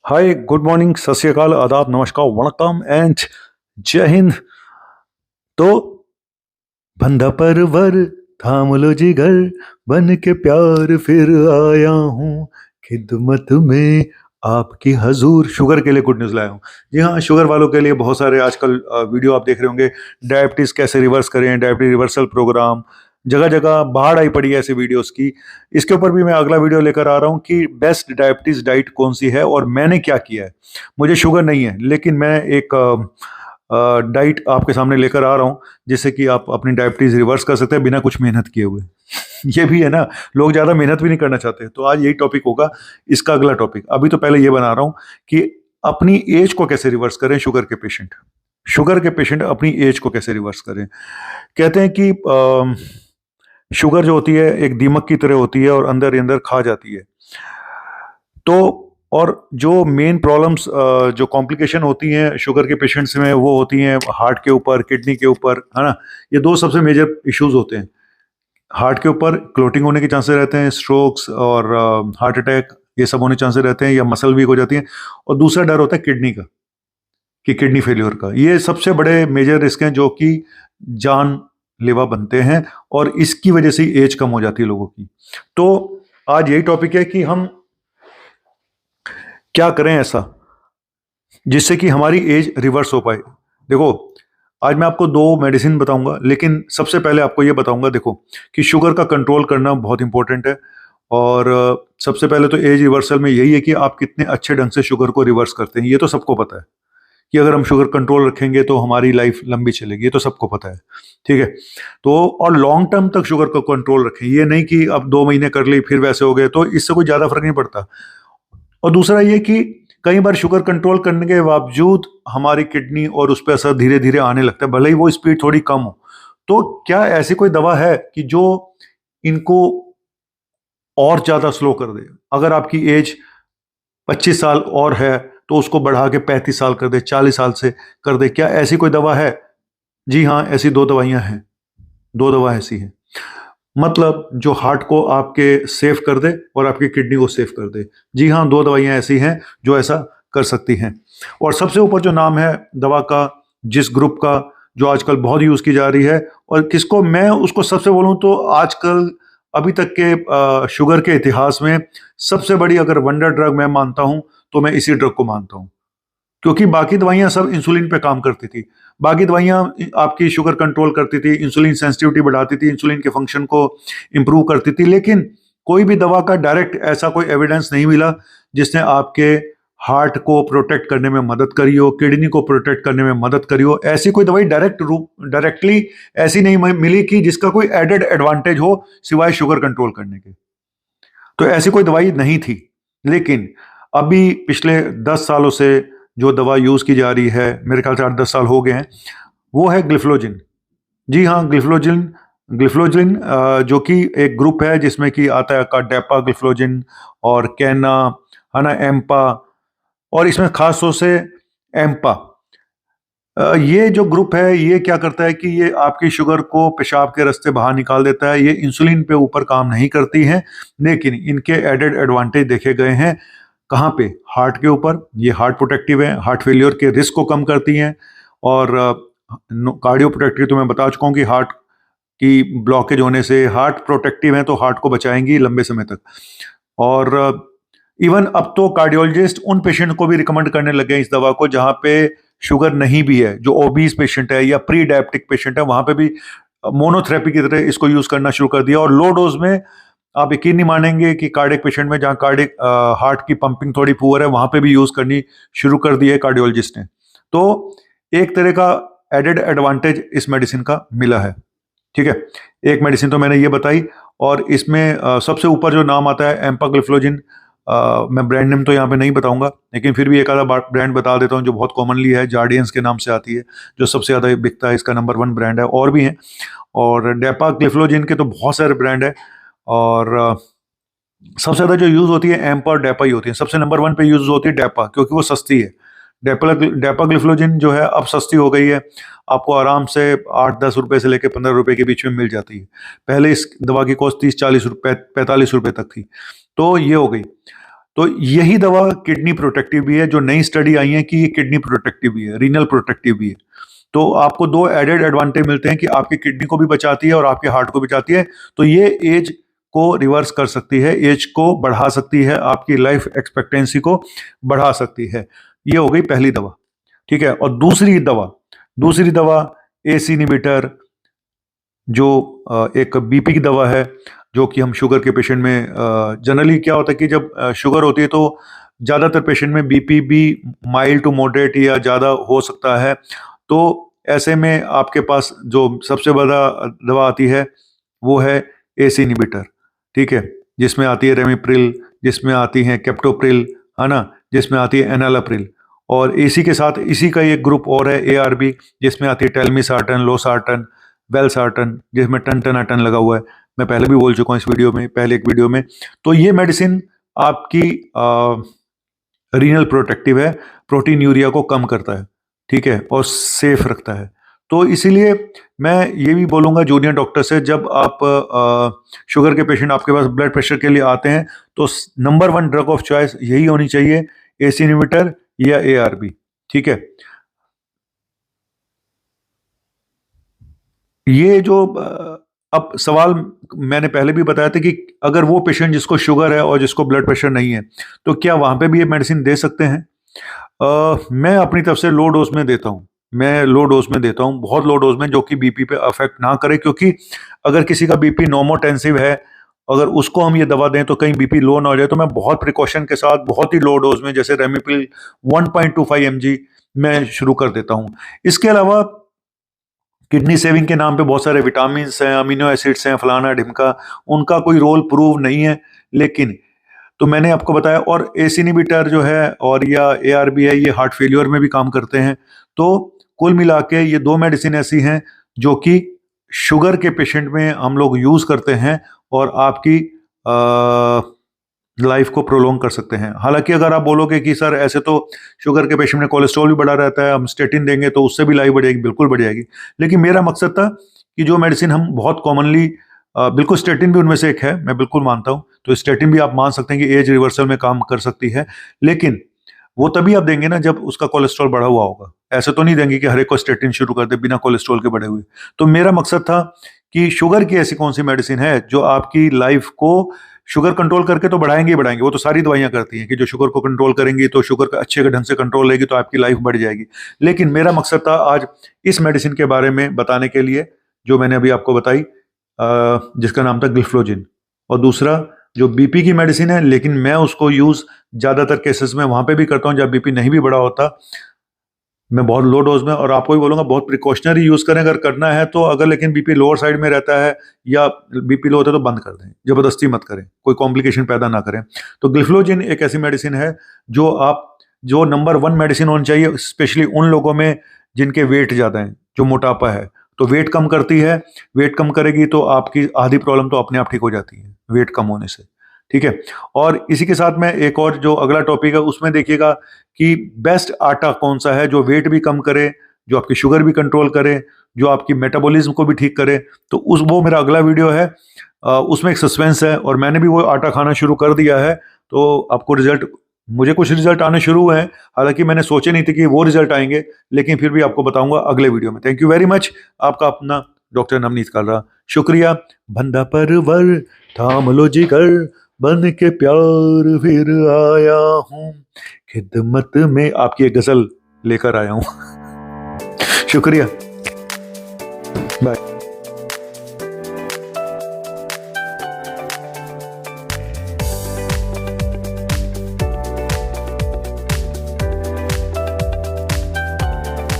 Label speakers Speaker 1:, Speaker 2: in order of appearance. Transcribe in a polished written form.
Speaker 1: हाय, good morning, सत श्री अकाल, आदाब, नमस्कार, वणक्कम एंड जय हिंद। तो बंधा परवर थाम लो जिगर, बन के प्यार फिर आया हूँ खिदमत में आपकी हजूर। शुगर के लिए गुड न्यूज़ लाया हूँ। जी हाँ, शुगर वालों के लिए बहुत सारे आजकल वीडियो आप देख रहे होंगे। डायबिटीज़ कैसे रिवर्स करें, डायबिटीज रिवर्सल प्रोग्राम, जगह जगह बाढ़ आई पड़ी है ऐसे वीडियोस की। इसके ऊपर भी मैं अगला वीडियो लेकर आ रहा हूँ कि बेस्ट डायबिटीज डाइट कौन सी है और मैंने क्या किया है। मुझे शुगर नहीं है, लेकिन मैं एक डाइट आपके सामने लेकर आ रहा हूँ जिससे कि आप अपनी डायबिटीज रिवर्स कर सकते हैं बिना कुछ मेहनत किए हुए। ये भी है ना, लोग ज़्यादा मेहनत भी नहीं करना चाहते। तो आज यही टॉपिक होगा, इसका अगला टॉपिक। अभी तो पहले ये बना रहा हूँ कि अपनी एज को कैसे रिवर्स करें। शुगर के पेशेंट अपनी एज को कैसे रिवर्स करें। कहते हैं कि शुगर जो होती है एक दीमक की तरह होती है और अंदर ही अंदर खा जाती है। तो और जो मेन प्रॉब्लम्स जो कॉम्प्लिकेशन होती हैं शुगर के पेशेंट्स में, वो होती हैं हार्ट के ऊपर, किडनी के ऊपर, है ना। ये दो सबसे मेजर इश्यूज होते हैं। हार्ट के ऊपर क्लोटिंग होने के चांसेस रहते हैं, स्ट्रोक्स और हार्ट अटैक, ये सब होने चांसेस रहते हैं, या मसल वीक हो जाती है। और दूसरा डर होता है किडनी का, कि किडनी फेल्योर का। ये सबसे बड़े मेजर रिस्क हैं जो कि जान लेवा बनते हैं, और इसकी वजह से एज कम हो जाती है लोगों की। तो आज यही टॉपिक है कि हम क्या करें ऐसा जिससे कि हमारी एज रिवर्स हो पाए। देखो, आज मैं आपको दो मेडिसिन बताऊंगा, लेकिन सबसे पहले आपको ये बताऊंगा, देखो, कि शुगर का कंट्रोल करना बहुत इंपॉर्टेंट है। और सबसे पहले तो एज रिवर्सल में यही है कि आप कितने अच्छे ढंग से शुगर को रिवर्स करते हैं। ये तो सबको पता है कि अगर हम शुगर कंट्रोल रखेंगे तो हमारी लाइफ लंबी चलेगी, ये तो सबको पता है। ठीक है। तो और लॉन्ग टर्म तक शुगर को कंट्रोल रखें, ये नहीं कि अब 2 महीने कर ली फिर वैसे हो गए, तो इससे कोई ज्यादा फर्क नहीं पड़ता। और दूसरा ये कि कई बार शुगर कंट्रोल करने के बावजूद हमारी किडनी और उस पर असर धीरे धीरे आने लगता है, भले ही वो स्पीड थोड़ी कम हो। तो क्या ऐसी कोई दवा है कि जो इनको और ज्यादा स्लो कर दे? अगर आपकी एज 25 साल और है तो उसको बढ़ा के 35 साल कर दे, 40 साल से कर दे, क्या ऐसी कोई दवा है? जी हाँ, ऐसी दो दवाइयां हैं। दो दवा ऐसी हैं, मतलब जो हार्ट को आपके सेफ कर दे और आपकी किडनी को सेफ कर दे। जी हाँ, दो दवाइयां ऐसी हैं जो ऐसा कर सकती हैं। और सबसे ऊपर जो नाम है दवा का, जिस ग्रुप का, जो आजकल बहुत यूज की जा रही है, और किसको मैं उसको सबसे बोलूं तो आजकल अभी तक के शुगर के इतिहास में सबसे बड़ी अगर वंडर ड्रग मैं मानता हूं तो मैं इसी ड्रग को मानता हूं। क्योंकि बाकी दवाइयां सब इंसुलिन पे काम करती थी। बाकी दवाइयां आपकी शुगर कंट्रोल करती थी, इंसुलिन सेंसिटिविटी बढ़ाती थी, इंसुलिन के फंक्शन को इंप्रूव करती थी, लेकिन कोई भी दवा का डायरेक्ट ऐसा कोई एविडेंस नहीं मिला जिसने आपके हार्ट को प्रोटेक्ट करने में मदद करी हो, किडनी को प्रोटेक्ट करने में मदद करी हो। ऐसी कोई दवाई डायरेक्टली ऐसी नहीं मिली कि जिसका कोई एडेड एडवांटेज हो सिवाय शुगर कंट्रोल करने के। तो ऐसी कोई दवाई नहीं थी। लेकिन अभी पिछले 10 सालों से जो दवा यूज की जा रही है, मेरे ख्याल से 8-10 साल हो गए हैं, वो है ग्लिफलोजिन। जी हाँ, ग्लिफलोजिन। ग्लिफलोजिन जो कि एक ग्रुप है जिसमें कि आता है का डेपा ग्लिफलोजिन और कैना, है ना, एम्पा, और इसमें खास तौर से एम्पा। ये जो ग्रुप है ये क्या करता है कि ये आपकी शुगर को पेशाब के रास्ते बाहर निकाल देता है। ये इंसुलिन पे ऊपर काम नहीं करती हैं, लेकिन इनके एडेड एडवांटेज देखे गए हैं कहाँ पे? हार्ट के ऊपर। ये हार्ट प्रोटेक्टिव है, हार्ट फेलियर के रिस्क को कम करती हैं। और कार्डियो प्रोटेक्टिव तो मैं बता चुका हूँ कि हार्ट की ब्लॉकेज होने से हार्ट प्रोटेक्टिव है, तो हार्ट को बचाएंगी लंबे समय तक। और इवन अब तो कार्डियोलॉजिस्ट उन पेशेंट को भी रिकमेंड करने लगे हैं इस दवा को जहाँ पे शुगर नहीं भी है, जो ओबीज पेशेंट है या प्री डायबिटिक पेशेंट है, वहां पे भी मोनोथेरेपी की तरह इसको यूज करना शुरू कर दिया। और लो डोज में आप यकीन नहीं मानेंगे कि कार्डियक पेशेंट में, जहाँ कार्डियक हार्ट की पंपिंग थोड़ी पुअर है, वहां पे भी यूज करनी शुरू कर दी है कार्डियोलॉजिस्ट ने। तो एक तरह का एडेड एडवांटेज इस मेडिसिन का मिला है। ठीक है, एक मेडिसिन तो मैंने ये बताई। और इसमें सबसे ऊपर जो नाम आता है एम्पाग्लिफलोजिन, मैं ब्रांड नेम तो यहाँ पे नहीं बताऊंगा, लेकिन फिर भी एक आधा ब्रांड बता देता हूँ जो बहुत कॉमनली है, जार्डियंस के नाम से आती है, जो सबसे ज़्यादा बिकता है, इसका नंबर 1 ब्रांड है। और भी हैं, और डेपाग्लिफलोजिन के तो बहुत सारे ब्रांड है। और सबसे ज़्यादा जो यूज़ होती है एम्पा और डेपा ही होती है। सबसे नंबर 1 पे यूज़ होती है डेपा, क्योंकि वो सस्ती है। डेपाग्लिफलोजिन जो है अब सस्ती हो गई है, आपको आराम से 8-10 रुपए से लेकर 15 रुपए के बीच में मिल जाती है। पहले इस दवा की कॉस्ट 30-40 रुपए 45 रुपए तक थी। तो ये हो गई। तो यही दवा किडनी प्रोटेक्टिव भी है, जो नई स्टडी आई है कि ये किडनी प्रोटेक्टिव भी है, रीनल प्रोटेक्टिव भी है। तो आपको दो एडेड एडवांटेज मिलते हैं कि आपकी किडनी को भी बचाती है और आपके हार्ट को बचाती है। तो ये एज को रिवर्स कर सकती है, एज को बढ़ा सकती है, आपकी लाइफ एक्सपेक्टेंसी को बढ़ा सकती है। ये हो गई पहली दवा, ठीक है। और दूसरी दवा एस इनहिबिटर, जो एक बीपी की दवा है, जो कि हम शुगर के पेशेंट में जनरली क्या होता है कि जब शुगर होती है तो ज़्यादातर पेशेंट में बीपी भी माइल्ड टू मॉडरेट या ज़्यादा हो सकता है। तो ऐसे में आपके पास जो सबसे बड़ा दवा आती है वो है एस इनहिबिटर, ठीक है, जिसमें आती है रेमिप्रिल, जिसमें आती है कैप्टोप्रिल, है ना, जिसमें आती है एनालाप्रिल। और इसी के साथ इसी का एक ग्रुप और है एआरबी, जिसमें आती है टेलमिसार्टन, लोसार्टन, वेलसार्टन, जिसमें टन टन अटन लगा हुआ है। मैं पहले भी बोल चुका हूँ इस वीडियो में, पहले एक वीडियो में। तो ये मेडिसिन आपकी रीनल प्रोटेक्टिव है, प्रोटीन यूरिया को कम करता है, ठीक है, और सेफ रखता है। तो इसीलिए मैं ये भी बोलूँगा जूनियर डॉक्टर से, जब आप शुगर के पेशेंट आपके पास ब्लड प्रेशर के लिए आते हैं तो नंबर 1 ड्रग ऑफ चॉइस यही होनी चाहिए, एस इनहिबिटर या एआरबी, ठीक है। ये जो अब सवाल मैंने पहले भी बताया था कि अगर वो पेशेंट जिसको शुगर है और जिसको ब्लड प्रेशर नहीं है, तो क्या वहां पे भी ये मेडिसिन दे सकते हैं? मैं अपनी तरफ से लो डोज में देता हूँ, मैं लो डोज में देता हूँ, बहुत लो डोज में, जो कि बीपी पे अफेक्ट ना करे। क्योंकि अगर किसी का बीपी नॉर्मोटेंसिव है, अगर उसको हम ये दवा दें तो कहीं बीपी लो ना हो जाए, तो मैं बहुत प्रिकॉशन के साथ बहुत ही लो डोज में, जैसे रेमिपिल 1.25 mg मैं शुरू कर देता हूँ। इसके अलावा किडनी सेविंग के नाम पे बहुत सारे विटामिन हैं, अमीनो एसिड्स हैं, फलाना ढिमका, उनका कोई रोल प्रूव नहीं है। लेकिन तो मैंने आपको बताया, और एस इनहिबिटर जो है और या एआरबी है, ये हार्ट फेलियर में भी काम करते हैं। तो कुल मिला के ये दो मेडिसिन ऐसी हैं जो कि शुगर के पेशेंट में हम लोग यूज करते हैं और आपकी लाइफ को प्रोलॉन्ग कर सकते हैं। हालांकि अगर आप बोलोगे कि सर ऐसे तो शुगर के पेशेंट में कोलेस्ट्रॉल भी बढ़ा रहता है, हम स्टेटिन देंगे तो उससे भी लाइफ बढ़ेगी, बिल्कुल बढ़ जाएगी। लेकिन मेरा मकसद था कि जो मेडिसिन हम बहुत कॉमनली, बिल्कुल स्टेटिन भी उनमें से एक है, मैं बिल्कुल मानता हूँ, तो स्टेटिन भी आप मान सकते हैं कि एज रिवर्सल में काम कर सकती है। लेकिन वो तभी आप देंगे ना जब उसका कोलेस्ट्रॉल बढ़ा हुआ होगा। ऐसे तो नहीं देंगे कि हर एक को स्टेटिन शुरू कर दे बिना कोलेस्ट्रॉल के बढ़े हुए। तो मेरा मकसद था कि शुगर की ऐसी कौन सी मेडिसिन है जो आपकी लाइफ को शुगर कंट्रोल करके तो बढ़ाएंगे ही बढ़ाएंगे, वो तो सारी दवाइयां करती हैं कि जो शुगर को कंट्रोल करेंगी तो शुगर का अच्छे ढंग से कंट्रोल रहेगी तो आपकी लाइफ बढ़ जाएगी। लेकिन मेरा मकसद था आज इस मेडिसिन के बारे में बताने के लिए, जो मैंने अभी आपको बताई, जिसका नाम था ग्लिफ्लोजिन। और दूसरा जो बीपी की मेडिसिन है, लेकिन मैं उसको यूज ज्यादातर केसेस में वहां पे भी करता हूँ जब बीपी नहीं भी बढ़ा होता, मैं बहुत लो डोज में। और आपको भी बोलूंगा बहुत प्रिकॉशनरी यूज करें अगर करना है तो। अगर लेकिन बीपी लोअर साइड में रहता है या बीपी लो होता है तो बंद कर दें, जबरदस्ती मत करें, कोई कॉम्प्लिकेशन पैदा ना करें। तो ग्लिफ्लोजिन एक ऐसी मेडिसिन है जो नंबर 1 मेडिसिन होनी चाहिए, स्पेशली उन लोगों में जिनके वेट ज्यादा है, जो मोटापा है। तो वेट कम करती है, वेट कम करेगी तो आपकी आधी प्रॉब्लम तो अपने आप ठीक हो जाती है वेट कम होने से, ठीक है। और इसी के साथ में एक और जो अगला टॉपिक है उसमें देखिएगा कि बेस्ट आटा कौन सा है जो वेट भी कम करे, जो आपकी शुगर भी कंट्रोल करे, जो आपकी मेटाबॉलिज्म को भी ठीक करे। तो वो मेरा अगला वीडियो है, उसमें एक सस्पेंस है और मैंने भी वो आटा खाना शुरू कर दिया है। तो आपको मुझे कुछ रिजल्ट आने शुरू हुए हैं, हालांकि मैंने सोचे नहीं थे कि वो रिजल्ट आएंगे, लेकिन फिर भी आपको बताऊंगा अगले वीडियो में। Thank you very much. आपका अपना डॉक्टर नवनीत कालरा, शुक्रिया। बंदा परवर थाम लो जिगर, बन के प्यार फिर आया हूँ, खिदमत में आपकी एक गजल लेकर आया हूँ। शुक्रिया।